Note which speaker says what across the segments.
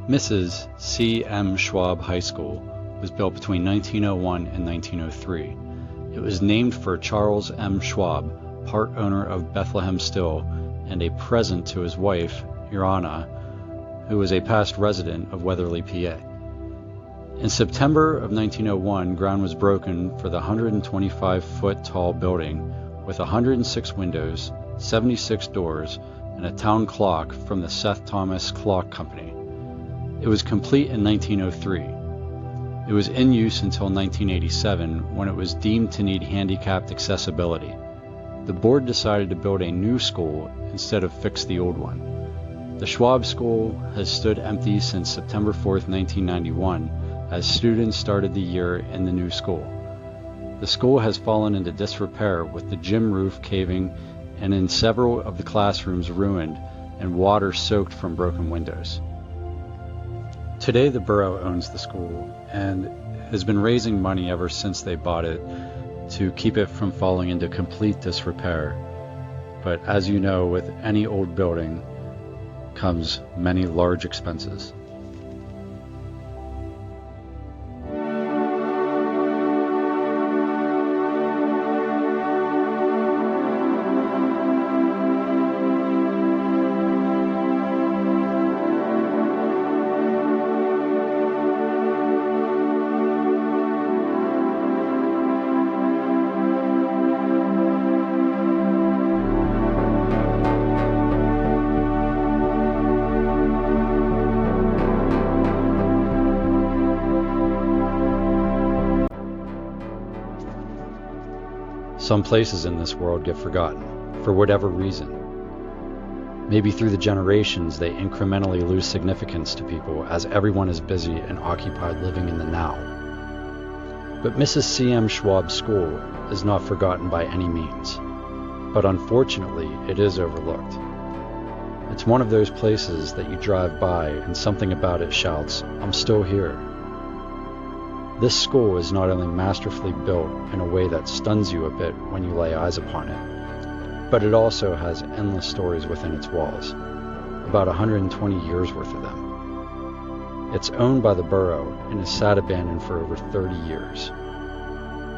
Speaker 1: Mrs. C. M. Schwab High School was built between 1901 and 1903. It was named for Charles M. Schwab, part owner of Bethlehem Still, and a present to his wife, Irana, who was a past resident of Weatherly, PA. In September of 1901, ground was broken for the 125-foot tall building with 106 windows, 76 doors, and a town clock from the Seth Thomas Clock Company. It was complete in 1903. It was in use until 1987, when it was deemed to need handicapped accessibility. The board decided to build a new school instead of fix the old one. The Schwab School has stood empty since September 4th, 1991, as students started the year in the new school. The school has fallen into disrepair, with the gym roof caving and in several of the classrooms ruined and water soaked from broken windows. Today the borough owns the school and has been raising money ever since they bought it to keep it from falling into complete disrepair. But as you know, with any old building comes many large expenses. Some places in this world get forgotten, for whatever reason. Maybe through the generations they incrementally lose significance to people as everyone is busy and occupied living in the now. But Mrs. C. M. Schwab School is not forgotten by any means, but unfortunately it is overlooked. It's one of those places that you drive by and something about it shouts, "I'm still here." This school is not only masterfully built in a way that stuns you a bit when you lay eyes upon it, but it also has endless stories within its walls, about 120 years worth of them. It's owned by the borough and has sat abandoned for over 30 years.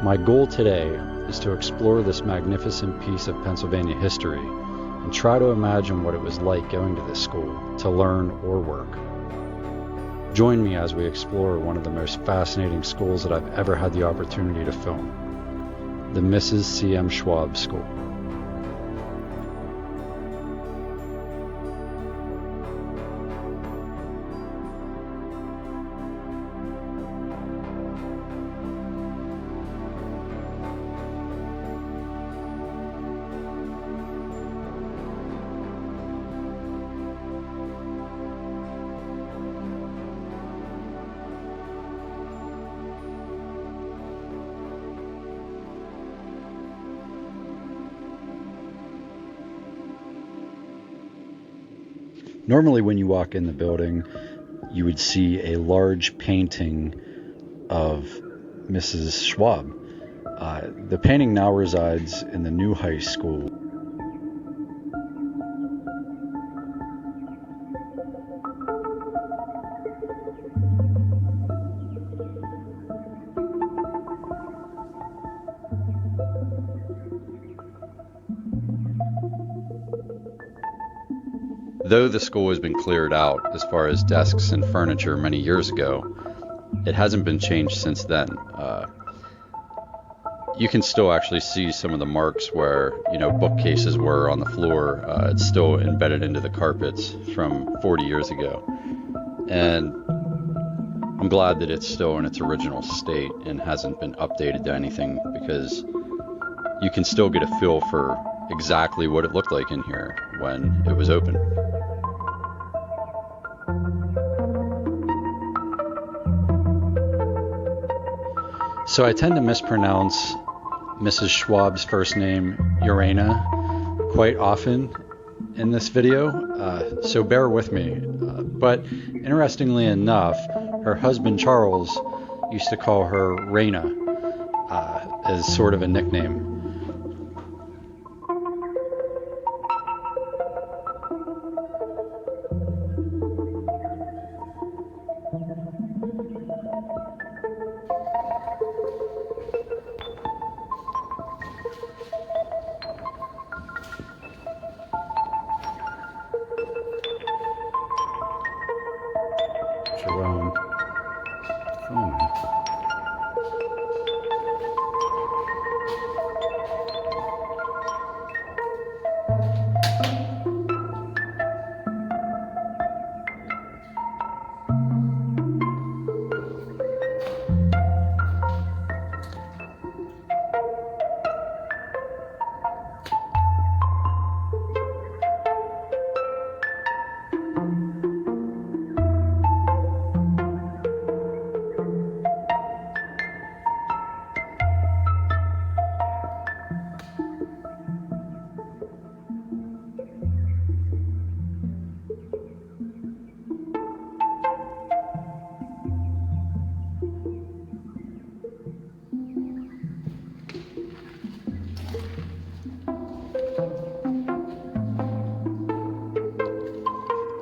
Speaker 1: My goal today is to explore this magnificent piece of Pennsylvania history and try to imagine what it was like going to this school to learn or work. Join me as we explore one of the most fascinating schools that I've ever had the opportunity to film, the Mrs. C. M. Schwab School. Normally when you walk in the building, you would see a large painting of Mrs. Schwab. The painting now resides in the new high school. Though the school has been cleared out as far as desks and furniture many years ago, it hasn't been changed since then. You can still actually see some of the marks where, bookcases were on the floor. It's still embedded into the carpets from 40 years ago. And I'm glad that it's still in its original state and hasn't been updated to anything, because you can still get a feel for exactly what it looked like in here when it was open. So I tend to mispronounce Mrs. Schwab's first name, Urana, quite often in this video, so bear with me. But interestingly enough, her husband Charles used to call her Raina as sort of a nickname.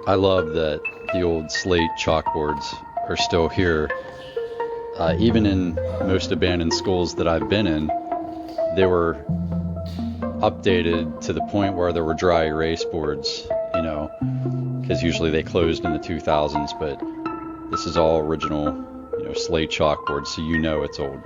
Speaker 1: I love that the old slate chalkboards are still here. Even in most abandoned schools that I've been in, they were updated to the point where there were dry erase boards, because usually they closed in the 2000s, but this is all original, slate chalkboard, so it's old.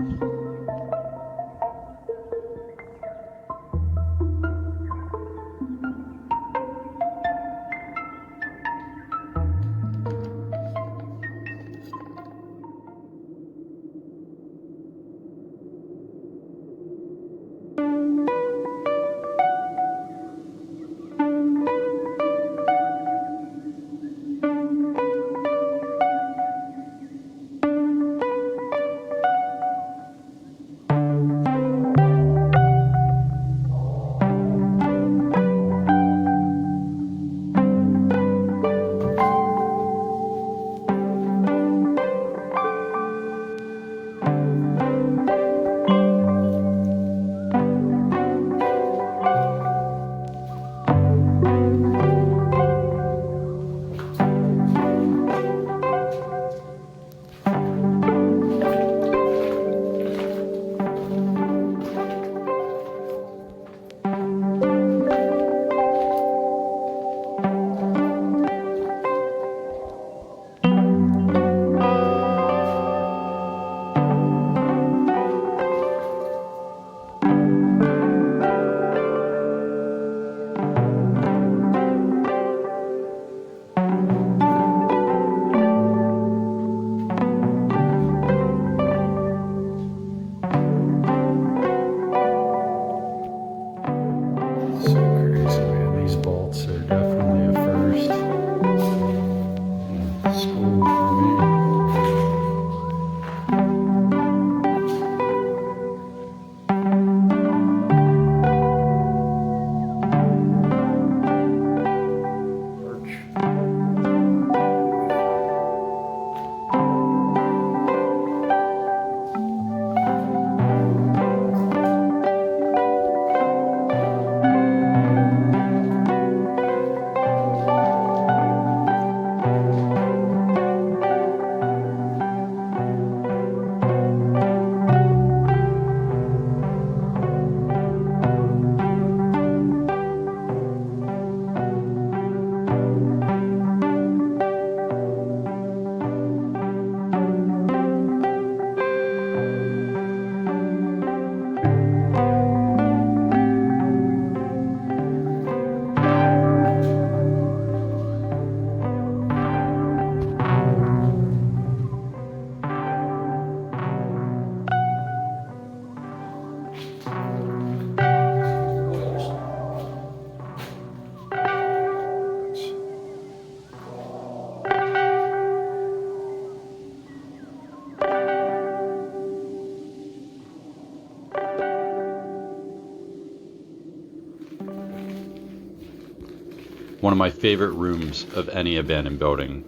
Speaker 1: One of my favorite rooms of any abandoned building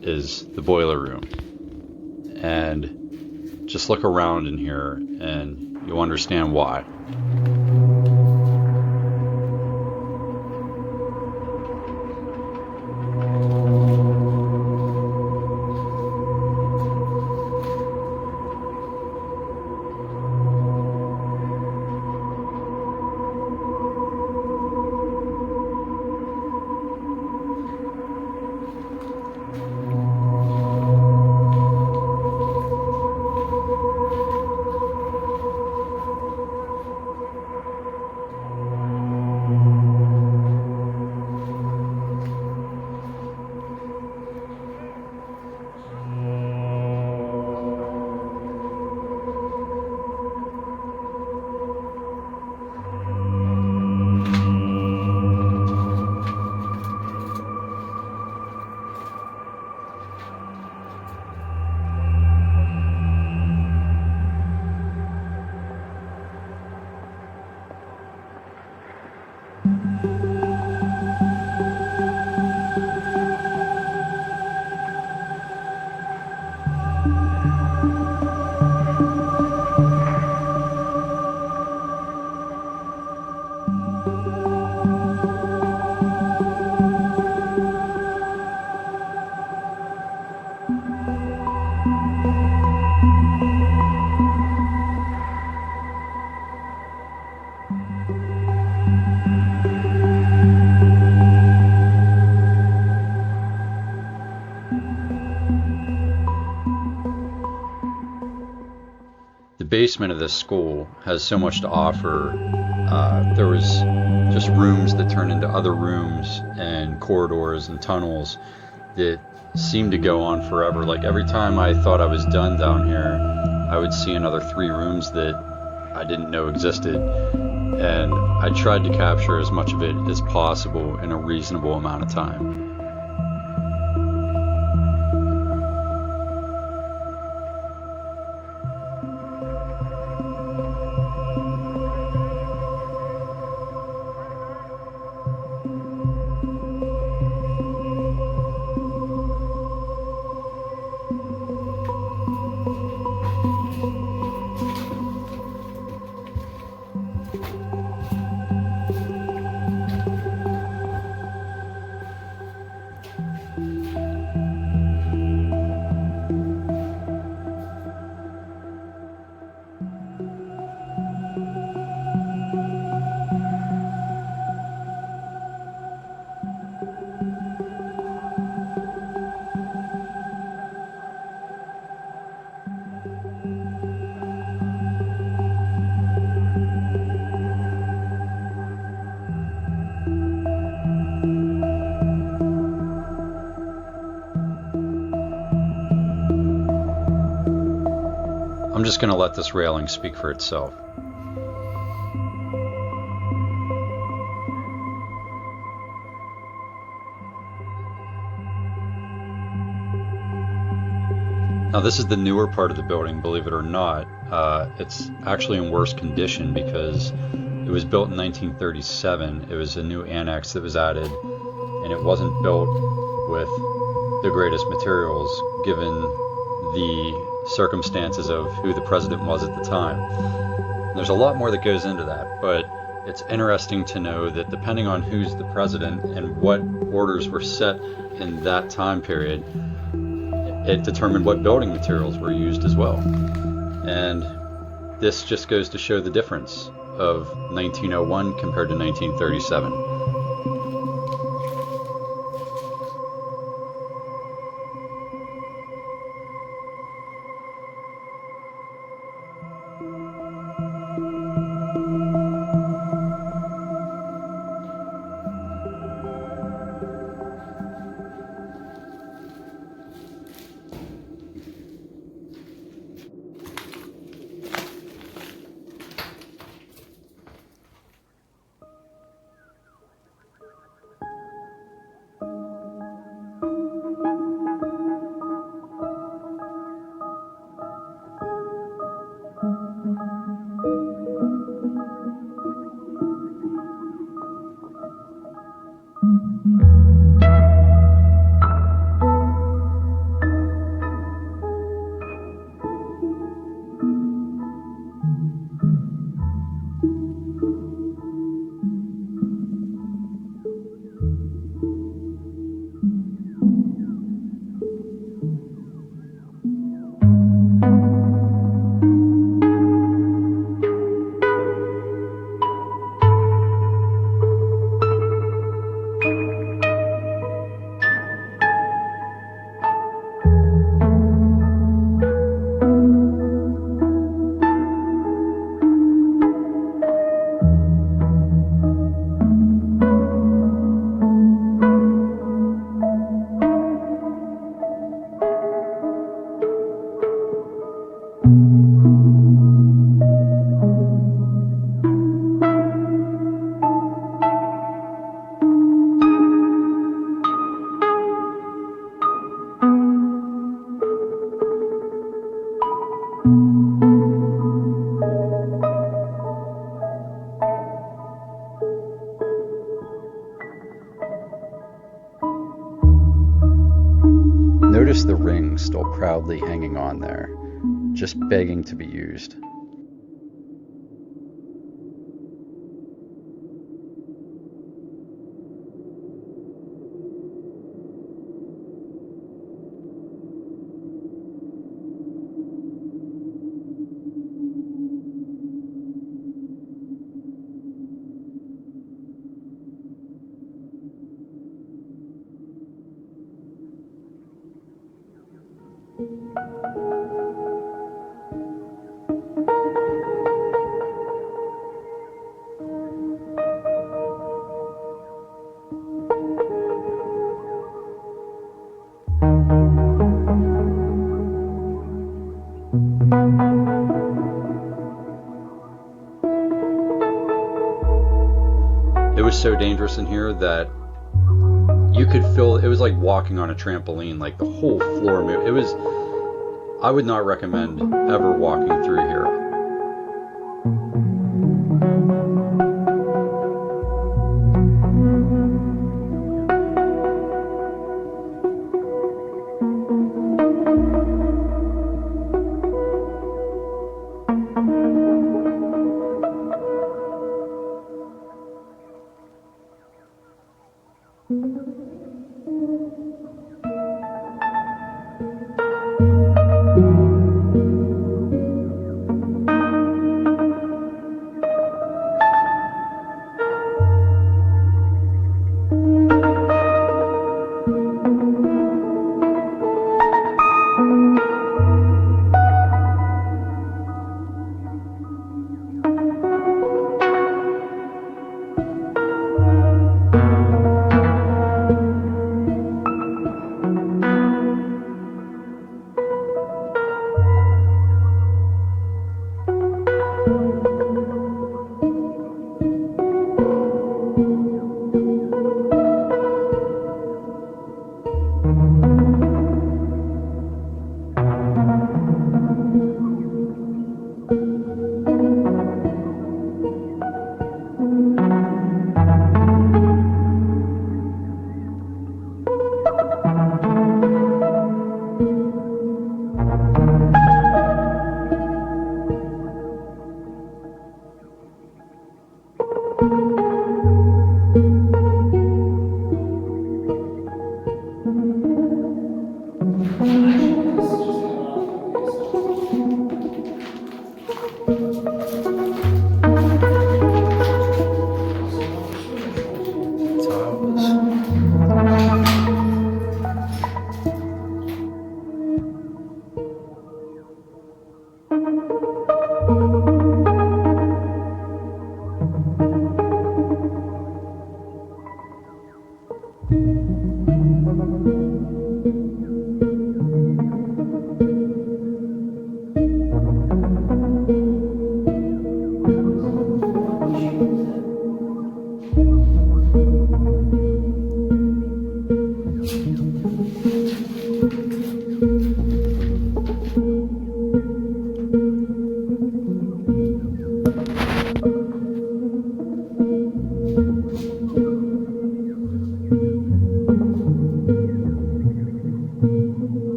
Speaker 1: is the boiler room. And just look around in here and you'll understand why. basement of this school has so much to offer. There was just rooms that turn into other rooms and corridors and tunnels that seemed to go on forever. Like every time I thought I was done down here, I would see another 3 rooms that I didn't know existed. And I tried to capture as much of it as possible in a reasonable amount of time. I'm just going to let this railing speak for itself. Now this is the newer part of the building, believe it or not. It's actually in worse condition because it was built in 1937. It was a new annex that was added, and it wasn't built with the greatest materials given the circumstances of who the president was at the time. There's a lot more that goes into that, but it's interesting to know that depending on who's the president and what orders were set in that time period, it determined what building materials were used as well. And this just goes to show the difference of 1901 compared to 1937. Notice the ring still proudly hanging on there, just begging to be used. dangerous in here that you could feel it was like walking on a trampoline, like the whole floor moved. It was, I would not recommend ever walking through here.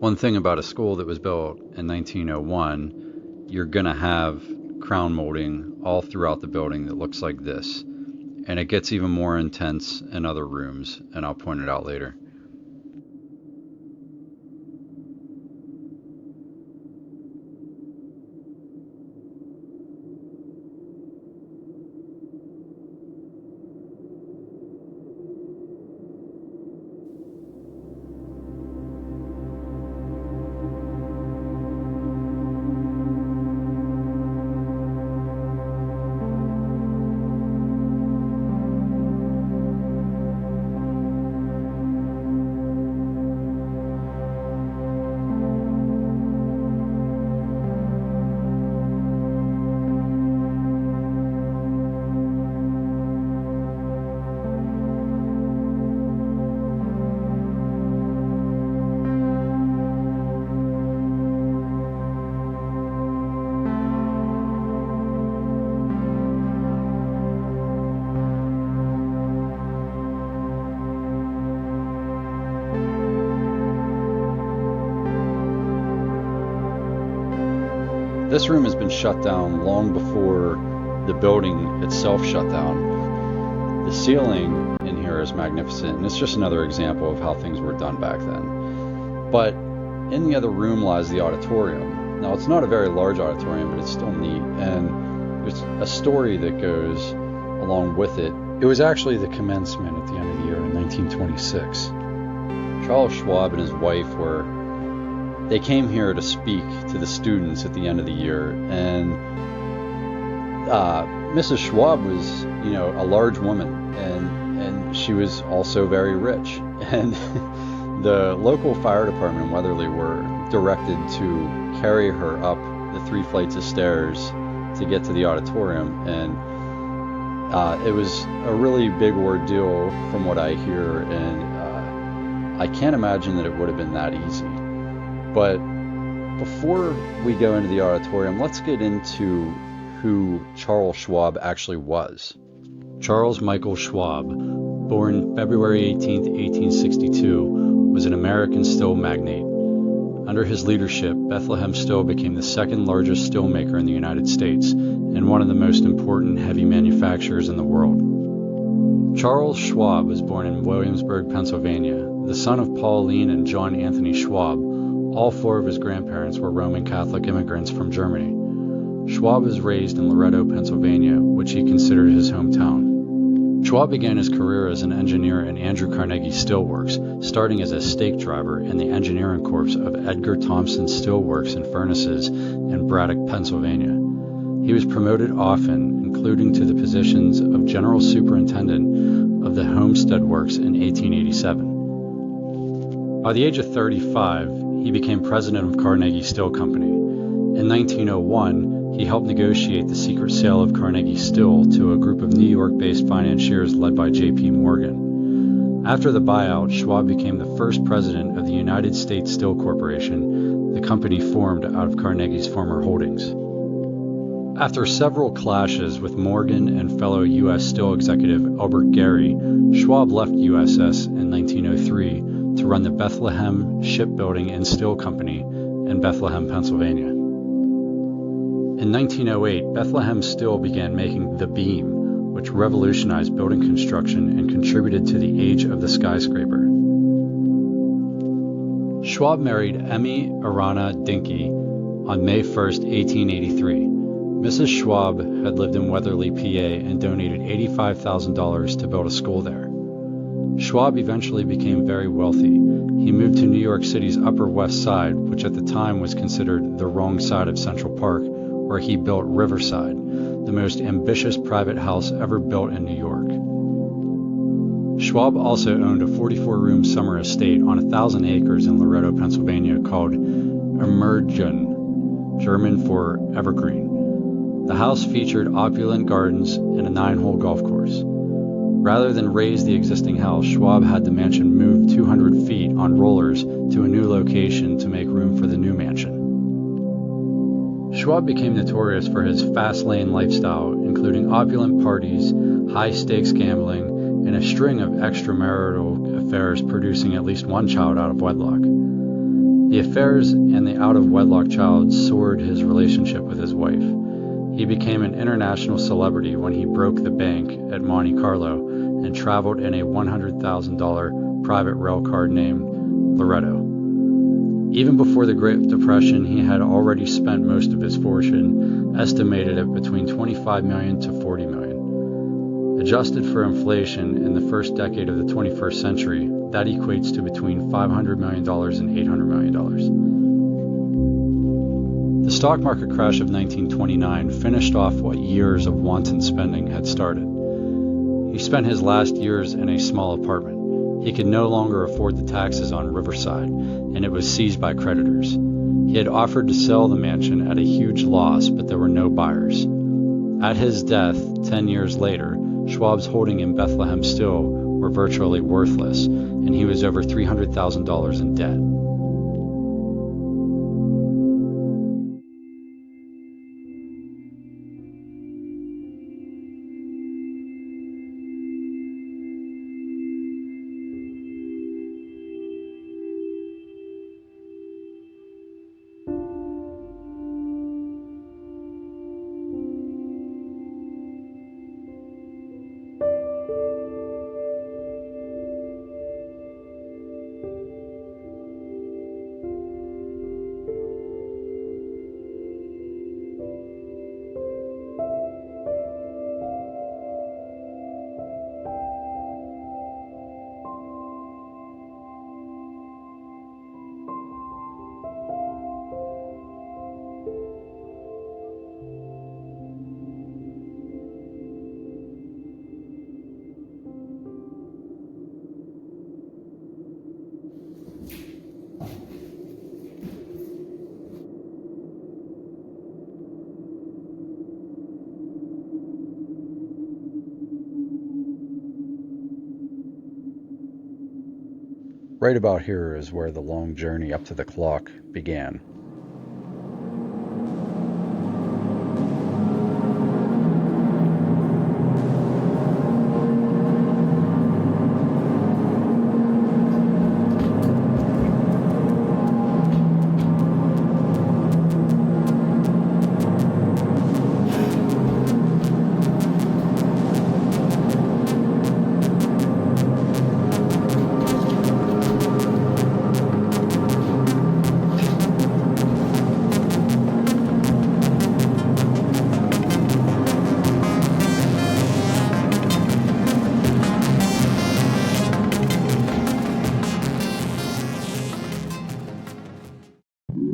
Speaker 1: One thing about a school that was built in 1901, you're going to have crown molding all throughout the building that looks like this. And it gets even more intense in other rooms, and I'll point it out later. This room has been shut down long before the building itself shut down. The ceiling in here is magnificent, and it's just another example of how things were done back then. But in the other room lies the auditorium. Now, it's not a very large auditorium, but it's still neat, and there's a story that goes along with it. It was actually the commencement at the end of the year in 1926. Charles Schwab and his wife they came here to speak to the students at the end of the year, and Mrs. Schwab was, a large woman, and she was also very rich. And the local fire department in Weatherly were directed to carry her up the 3 flights of stairs to get to the auditorium, and it was a really big ordeal from what I hear, and I can't imagine that it would have been that easy. But before we go into the auditorium, let's get into who Charles Schwab actually was. Charles Michael Schwab, born February 18, 1862, was an American steel magnate. Under his leadership, Bethlehem Steel became the second largest steel maker in the United States and one of the most important heavy manufacturers in the world. Charles Schwab was born in Williamsburg, Pennsylvania, the son of Pauline and John Anthony Schwab. All 4 of his grandparents were Roman Catholic immigrants from Germany. Schwab was raised in Loretto, Pennsylvania, which he considered his hometown. Schwab began his career as an engineer in Andrew Carnegie Steelworks, starting as a stake driver in the engineering corps of Edgar Thomson Steelworks and Furnaces in Braddock, Pennsylvania. He was promoted often, including to the positions of General Superintendent of the Homestead Works in 1887. By the age of 35, he became president of Carnegie Steel Company. In 1901, he helped negotiate the secret sale of Carnegie Steel to a group of New York-based financiers led by J.P. Morgan. After the buyout, Schwab became the first president of the United States Steel Corporation, the company formed out of Carnegie's former holdings. After several clashes with Morgan and fellow U.S. Steel executive Albert Gary, Schwab left USS in 1903 to run the Bethlehem Shipbuilding and Steel Company in Bethlehem, Pennsylvania. In 1908, Bethlehem Steel began making the beam, which revolutionized building construction and contributed to the age of the skyscraper. Schwab married Emmy Arana Dinky on May 1, 1883. Mrs. Schwab had lived in Weatherly, PA, and donated $85,000 to build a school there. Schwab eventually became very wealthy. He moved to New York City's Upper West Side, which at the time was considered the wrong side of Central Park, where he built Riverside, the most ambitious private house ever built in New York. Schwab also owned a 44-room summer estate on 1,000 acres in Loretto, Pennsylvania called Emergen, German for evergreen. The house featured opulent gardens and a 9-hole golf course. Rather than raise the existing house, Schwab had the mansion moved 200 feet on rollers to a new location to make room for the new mansion. Schwab became notorious for his fast-lane lifestyle, including opulent parties, high-stakes gambling, and a string of extramarital affairs producing at least one child out of wedlock. The affairs and the out-of-wedlock child soared his relationship with his wife. He became an international celebrity when he broke the bank at Monte Carlo and traveled in a $100,000 private rail car named Loretto. Even before the Great Depression, he had already spent most of his fortune, estimated at between $25 million to $40 million. Adjusted for inflation in the first decade of the 21st century, that equates to between $500 million and $800 million. The stock market crash of 1929 finished off what years of wanton spending had started. He spent his last years in a small apartment. He could no longer afford the taxes on Riverside, and it was seized by creditors. He had offered to sell the mansion at a huge loss, but there were no buyers. At his death, 10 years later, Schwab's holdings in Bethlehem Steel were virtually worthless, and he was over $300,000 in debt. Right about here is where the long journey up to the clock began.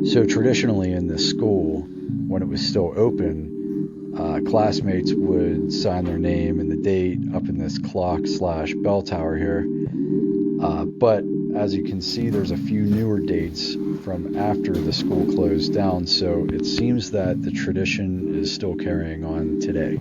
Speaker 1: So traditionally in this school, when it was still open, classmates would sign their name and the date up in this clock/bell tower here. But as you can see, there's a few newer dates from after the school closed down, so it seems that the tradition is still carrying on today.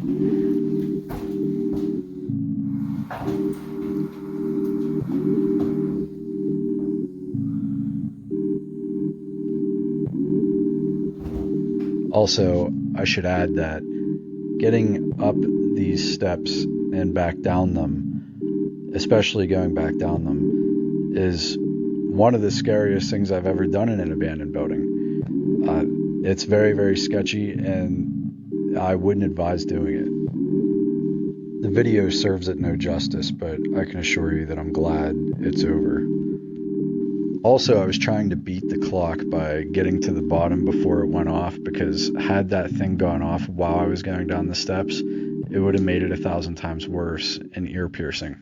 Speaker 1: Also, I should add that getting up these steps and back down them, especially going back down them, is one of the scariest things I've ever done in an abandoned building. It's very, very sketchy, and I wouldn't advise doing it. The video serves it no justice, but I can assure you that I'm glad it's over. Also, I was trying to beat the clock by getting to the bottom before it went off, because had that thing gone off while I was going down the steps, it would have made it 1,000 times worse and ear piercing.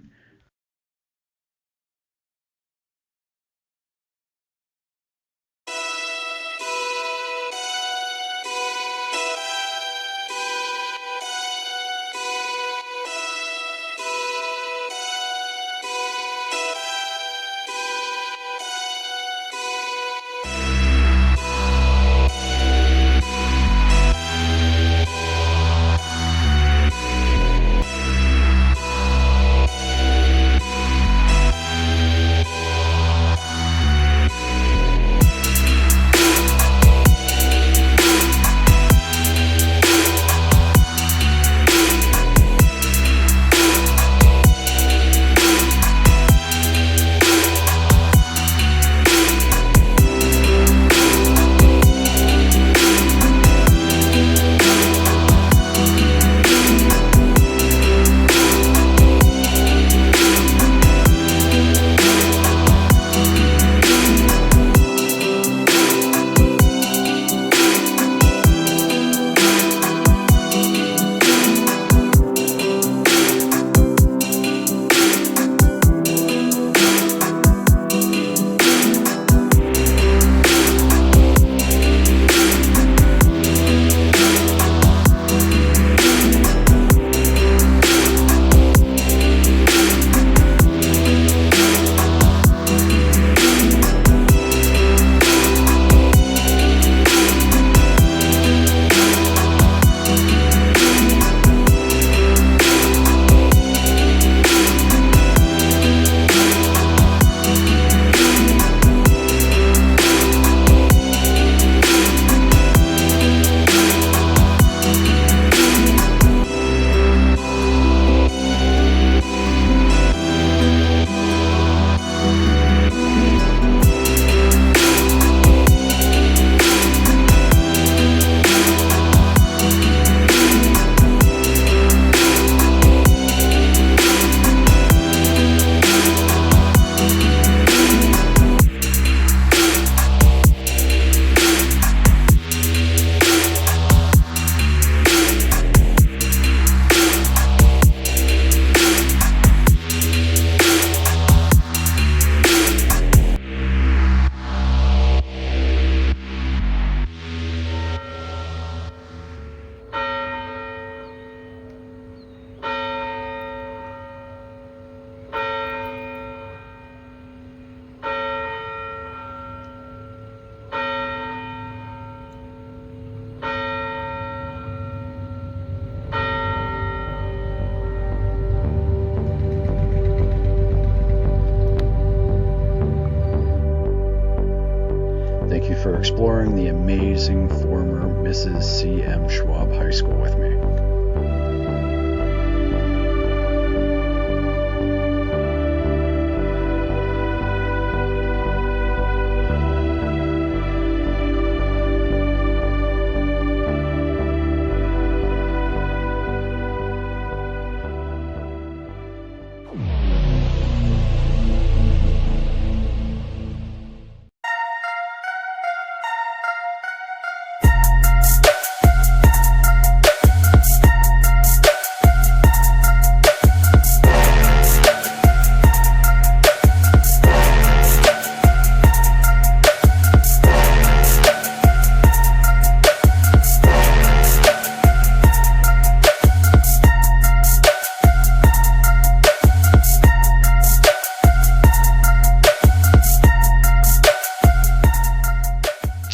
Speaker 1: exploring the amazing former Mrs. C. M. Schwab High School with me.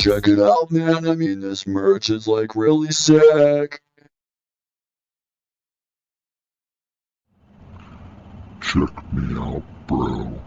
Speaker 2: Check it out, man. I mean, this merch is like really sick. Check me out, bro.